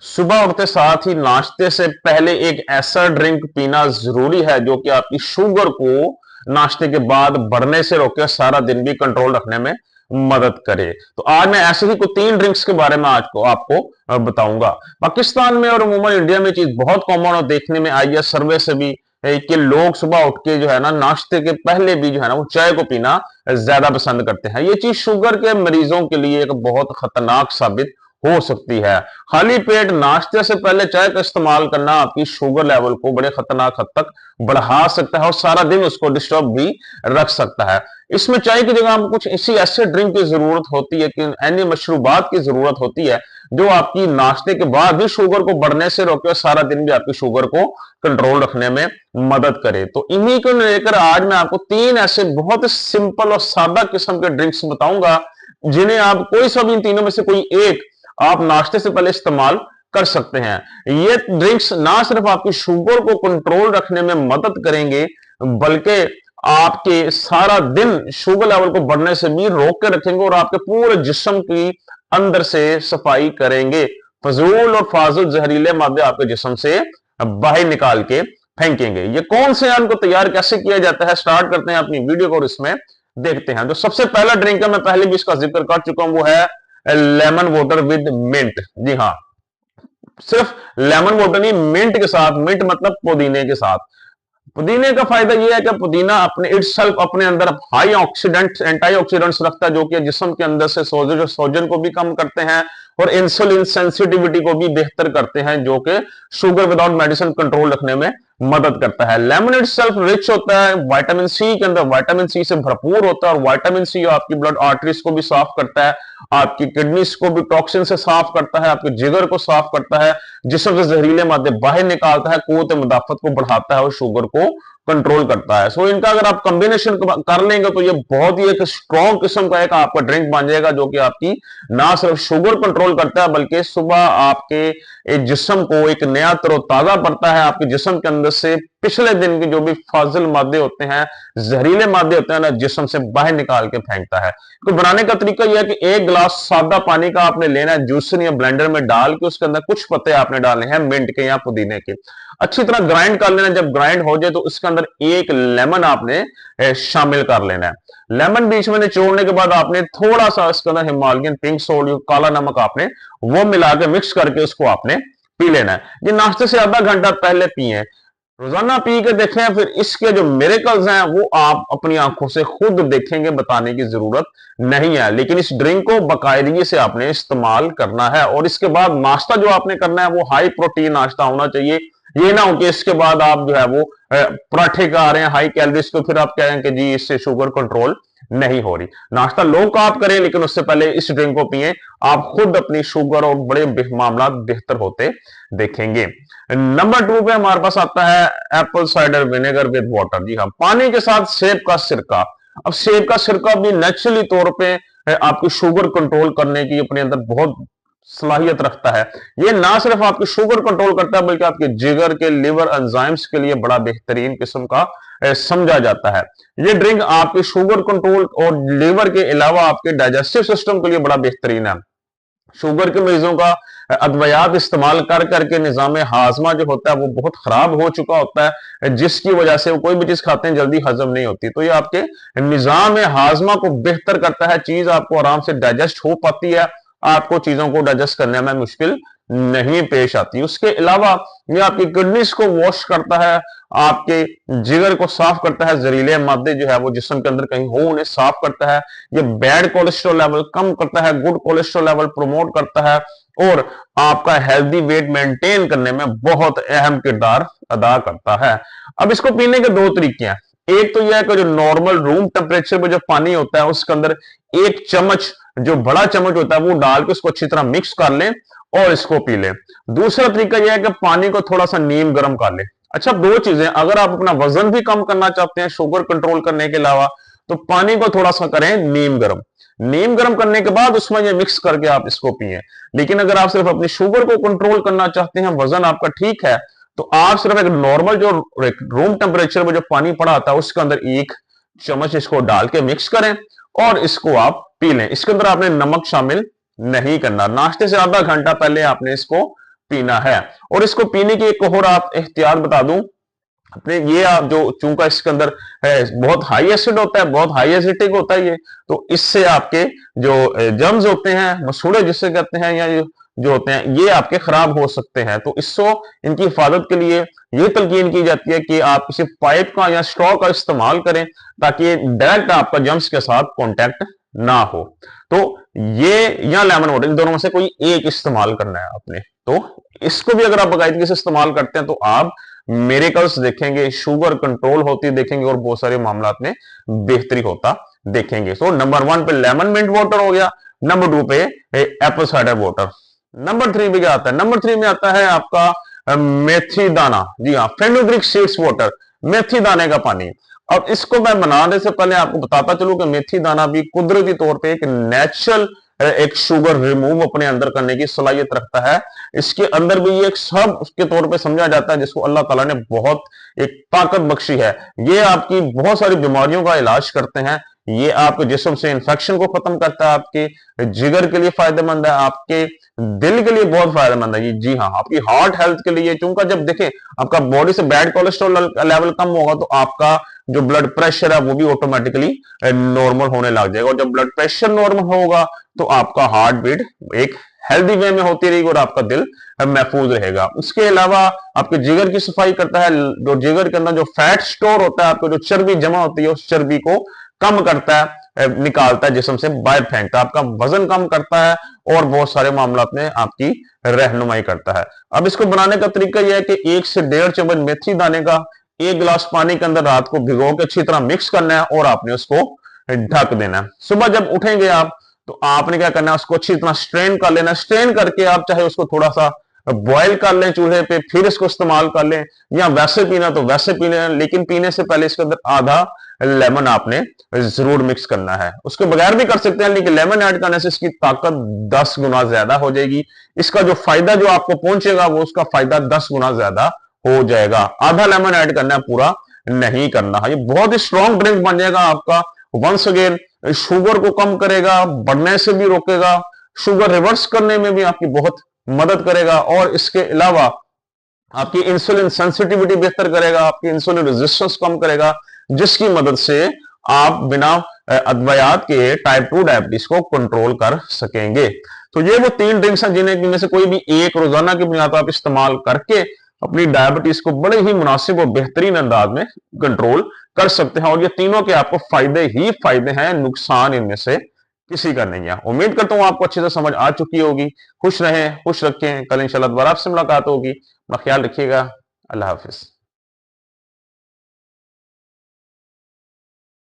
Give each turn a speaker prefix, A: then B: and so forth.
A: सुबह उठते साथ ही नाश्ते से पहले एक ऐसा ड्रिंक पीना जरूरी है जो कि आपकी शुगर को नाश्ते के बाद बढ़ने से रोके, सारा दिन भी कंट्रोल रखने में मदद करे। तो आज मैं ऐसे ही कुछ 3 ड्रिंक्स के बारे में आज को आपको बताऊंगा। पाकिस्तान में और अमूमन इंडिया में चीज बहुत कॉमन और देखने में आई है सर्वे से भी, कि लोग सुबह उठ के जो है ना नाश्ते के पहले भी जो है ना वो चाय को पीना ज्यादा पसंद करते हैं। ये चीज शुगर के मरीजों के लिए एक बहुत खतरनाक साबित हो सकती है। खाली पेट नाश्ते से पहले चाय का इस्तेमाल करना आपकी शुगर लेवल को बड़े खतरनाक हद तक बढ़ा सकता है और सारा दिन उसको डिस्टर्ब भी रख सकता है। इसमें चाय की जगह आपको कुछ इसी ऐसे ड्रिंक की जरूरत होती है, कि अन्य मशरूबात की जरूरत होती है जो आपकी नाश्ते के बाद भी शुगर को बढ़ने से रोके और सारा दिन भी आपकी शुगर को कंट्रोल रखने में मदद करे। तो इन्हीं को लेकर आज मैं आपको 3 ऐसे बहुत सिंपल और सादा किस्म के ड्रिंक्स बताऊंगा, जिन्हें आप कोई सा भी इन तीनों में से कोई एक आप नाश्ते से पहले इस्तेमाल कर सकते हैं। ये ड्रिंक्स ना सिर्फ आपकी शुगर को कंट्रोल रखने में मदद करेंगे, बल्कि आपके सारा दिन शुगर लेवल को बढ़ने से भी रोक के रखेंगे और आपके पूरे जिस्म की अंदर से सफाई करेंगे। फजूल और फाजुल जहरीले मादे आपके जिस्म से बाहर निकाल के फेंकेंगे। ये कौन से हैं, उनको तैयार कैसे किया जाता है, स्टार्ट करते हैं अपनी वीडियो को और इसमें देखते हैं। जो सबसे पहला ड्रिंक है, मैं पहले भी इसका जिक्र कर चुका हूं, वो है लेमन वाटर विद मिंट। जी हाँ, सिर्फ लेमन वाटर नहीं, मिंट के साथ। मिंट मतलब पुदीने के साथ। पुदीने का फायदा यह है कि पुदीना अपने इटसेल्फ अपने अंदर हाई ऑक्सीडेंट एंटीऑक्सीडेंट्स रखता है, जो कि जिस्म के अंदर से सोजन को भी कम करते हैं और इंसुलिन सेंसिटिविटी को भी बेहतर करते हैं, जो कि शुगर विदाउट मेडिसिन कंट्रोल रखने में मदद करता है। लेमन इटसेल्फ रिच होता है विटामिन सी के अंदर, विटामिन सी से भरपूर होता है और विटामिन सी आपकी ब्लड आर्टरीज को भी साफ करता है, आपकी किडनीज को भी टॉक्सिन से साफ करता है, आपके जिगर को साफ करता है, जिसम से जहरीले मादे बाहर निकालता है, कुव्वत मुदाफत को बढ़ाता है और शुगर को कंट्रोल करता है। सो इनका अगर आप कॉम्बिनेशन कर लेंगे तो ये बहुत ही एक स्ट्रॉन्ग किस्म का एक आपका ड्रिंक बन जाएगा, जो कि आपकी ना सिर्फ शुगर कंट्रोल करता है बल्कि सुबह आपके जिस्म को एक नया तरोताजा पड़ता है। आपके जिस्म के अंदर से पिछले दिन के जो भी फाजिल मादे होते हैं, जहरीले मादे होते हैं ना, जिस्म से बाहर निकाल के फेंकता है। तो बनाने का तरीका यह है कि 1 गिलास सादा पानी का आपने लेना है, जूसर या ब्लेंडर में डाल के उसके अंदर कुछ पत्ते आपने डालने हैं मिंट के या पुदीने के, अच्छी तरह ग्राइंड कर लेना। जब ग्राइंड हो जाए तो इसके अंदर 1 लेमन आपने शामिल कर लेना है। लेमन बीच में निचोड़ने के बाद आपने थोड़ा सा इसके अंदर हिमालयन पिंक सोल्ट, काला नमक आपने वो मिला के मिक्स करके उसको आपने पी लेना है। ये नाश्ते से आधा घंटा पहले पिए, रोजाना पी के देखें, फिर इसके जो मिरेकल्स हैं वो आप अपनी आंखों से खुद देखेंगे, बताने की जरूरत नहीं है। लेकिन इस ड्रिंक को बाकायदगी से आपने इस्तेमाल करना है और इसके बाद नाश्ता जो आपने करना है वो हाई प्रोटीन नाश्ता होना चाहिए। ये ना हो कि इसके बाद आप जो है वो पराठे खा रहे हैं हाई कैलोरीज को, फिर आप कह रहे हैं कि जी इससे शुगर कंट्रोल नहीं हो रही। नाश्ता लो कार्ब करें, लेकिन उससे पहले इस ड्रिंक को पिए, आप खुद अपनी शुगर और बड़े मामला बेहतर होते देखेंगे। नंबर 2 पे हमारे पास आता है apple cider vinegar with water. जी हाँ, पानी के साथ सेब का सिरका। अब सेब का सिरका भी नेचुरली तौर पे आपकी शुगर कंट्रोल करने की अपने अंदर बहुत सलाहियत रखता है। ये ना सिर्फ आपकी शुगर कंट्रोल करता है बल्कि आपके जिगर के लिवर एंजाइम्स के लिए बड़ा बेहतरीन किस्म का समझा जाता है। ये ड्रिंक आपके शुगर कंट्रोल और लिवर के अलावा आपके डाइजेस्टिव सिस्टम के लिए बड़ा बेहतरीन है। शुगर के मरीजों का अद्वयात इस्तेमाल कर करके निजाम हाजमा जो होता है वो बहुत खराब हो चुका होता है, जिसकी वजह से वो कोई भी चीज खाते हैं जल्दी हजम नहीं होती। तो ये आपके निजाम हाजमा को बेहतर करता है, चीज आपको आराम से डाइजेस्ट हो पाती है, आपको चीजों को डाइजेस्ट करने में मुश्किल नहीं पेश आती। उसके अलावा ये आपकी किडनीज को वॉश करता है, आपके जिगर को साफ करता है, जहरीले मादे जो है वो जिस्म के अंदर कहीं हो उन्हें साफ करता है। ये बैड कोलेस्ट्रॉल लेवल कम करता है, गुड कोलेस्ट्रॉल लेवल प्रमोट करता है और आपका हेल्दी वेट मेंटेन करने में बहुत अहम किरदार अदा करता है। अब इसको पीने के 2 तरीके हैं। एक तो यह है कि जो नॉर्मल रूम टेम्परेचर में जो पानी होता है उसके अंदर 1 चम्मच, जो बड़ा चम्मच होता है वो डाल के उसको अच्छी तरह मिक्स कर लें और इसको पी लें। दूसरा तरीका यह है कि पानी को थोड़ा सा नीम गर्म कर लें। अच्छा, 2 चीजें, अगर आप अपना वजन भी कम करना चाहते हैं शुगर कंट्रोल करने के अलावा, तो पानी को थोड़ा सा करें नीम गर्म। नीम गर्म करने के बाद उसमें ये मिक्स करके आप इसको पिए। लेकिन अगर आप सिर्फ अपनी शुगर को कंट्रोल करना चाहते हैं, वजन आपका ठीक है, तो आप सिर्फ एक नॉर्मल जो रूम टेम्परेचर में जो पानी पड़ा आता है उसके अंदर 1 चम्मच इसको डाल के मिक्स करें और इसको आप पी लें। इसके अंदर आपने नमक शामिल नहीं करना। नाश्ते से आधा घंटा पहले आपने इसको पीना है। और इसको पीने की एक और आप एहतियात बता दूं अपने, ये आप जो चूंकि इसके अंदर है बहुत हाई एसिड होता है, बहुत हाई एसिडिक होता है ये, तो इससे आपके जो जर्म्स होते हैं, मसूड़े जिसे कहते हैं, या जो होते हैं, ये आपके खराब हो सकते हैं। तो इसको इनकी हिफाजत के लिए ये तलकीन की जाती है कि आप किसी पाइप का या स्ट्रॉ का इस्तेमाल करें ताकि डायरेक्ट आपका जर्म्स के साथ कॉन्टेक्ट ना हो। तो ये या लेमन वाटर, इन दोनों में से कोई एक इस्तेमाल करना है आपने। तो इसको भी अगर आप बाकायदगी से इस्तेमाल करते हैं तो आप मेरेकल्स देखेंगे, शुगर कंट्रोल होती देखेंगे और बहुत सारे मामला में बेहतरी होता देखेंगे। सो नंबर 1 पे लेमन मिंट वाटर हो गया, नंबर 2 पे एप्पल साइडर वाटर। नंबर 3 पे क्या आता है? नंबर 3 में आता है आपका मेथी दाना, जी हाँ, फेनुग्रीक सीड्स वाटर, मेथी दाने का पानी। अब इसको मैं बनाने से पहले आपको बताता चलूं कि मेथी दाना भी कुदरती तौर पे एक नेचुरल एक शुगर रिमूव अपने अंदर करने की सलाहियत रखता है। इसके अंदर भी ये एक सब के तौर पे समझा जाता है, जिसको अल्लाह ताला ने बहुत एक ताकत बख्शी है। ये आपकी बहुत सारी बीमारियों का इलाज करते हैं, ये आपके जिस्म से इंफेक्शन को खत्म करता है, आपके जिगर के लिए फायदेमंद है, आपके दिल के लिए बहुत फायदेमंद है। जी हाँ, आपकी हार्ट हेल्थ के लिए, चूंकि जब देखें आपका बॉडी से बैड कोलेस्ट्रॉल लेवल कम होगा तो आपका जो ब्लड प्रेशर है वो भी ऑटोमेटिकली नॉर्मल होने लग जाएगा, और जब ब्लड प्रेशर नॉर्मल होगा तो आपका हार्ट बीट एक हेल्दी वे में होती रहेगी और आपका दिल महफूज रहेगा। उसके अलावा आपके जिगर की सफाई करता है, जो जिगर के अंदर जो फैट स्टोर होता है, आपको जो चर्बी जमा होती है उस चर्बी को कम करता है, निकालता है जिस्म से बाहर फेंकता है, आपका वजन कम करता है और बहुत सारे मामला में आपकी रहनुमाई करता है। अब इसको बनाने का तरीका यह है कि 1 से 1.5 चम्मच मेथी दाने का 1 गिलास पानी के अंदर रात को भिगो के अच्छी तरह मिक्स करना है और आपने उसको ढक देना है। सुबह जब उठेंगे आप तो आपने क्या करना है, उसको अच्छी तरह स्ट्रेन कर लेना। स्ट्रेन करके आप चाहे उसको थोड़ा सा बॉयल कर लें चूल्हे पे, फिर इसको इस्तेमाल कर लें, या वैसे पीना तो वैसे पी लें, लेकिन पीने से पहले इसके अंदर आधा लेमन आपने जरूर मिक्स करना है। उसके बगैर भी कर सकते हैं, लेकिन लेमन ऐड करने से इसकी ताकत 10 गुना ज्यादा हो जाएगी। इसका जो फायदा जो आपको पहुंचेगा वो उसका फायदा 10 गुना ज्यादा हो जाएगा। आधा लेमन ऐड करना है, पूरा नहीं करना है। ये बहुत ही स्ट्रॉन्ग ड्रिंक बन जाएगा आपका। वंस अगेन शुगर को कम करेगा, बढ़ने से भी रोकेगा, शुगर रिवर्स करने में भी आपकी बहुत मदद करेगा, और इसके अलावा आपकी इंसुलिन सेंसिटिविटी बेहतर करेगा, आपकी इंसुलिन रेजिस्टेंस कम करेगा, जिसकी मदद से आप बिना अद्वयात के टाइप 2 डायबिटीज को कंट्रोल कर सकेंगे। तो ये वो 3 ड्रिंक्स हैं जिन्हें में से कोई भी एक रोजाना की बुनियाद पर आप इस्तेमाल करके अपनी डायबिटीज को बड़े ही मुनासिब और बेहतरीन अंदाज में कंट्रोल कर सकते हैं, और ये तीनों के आपको फायदे ही फायदे हैं, नुकसान इनमें से किसी का नहीं है। उम्मीद करता हूं आपको अच्छे से समझ आ चुकी होगी। खुश रहें, खुश रखें। कल इंशाल्लाह दोबारा आपसे मुलाकात होगी। अपना ख्याल रखिएगा। अल्लाह हाफिज।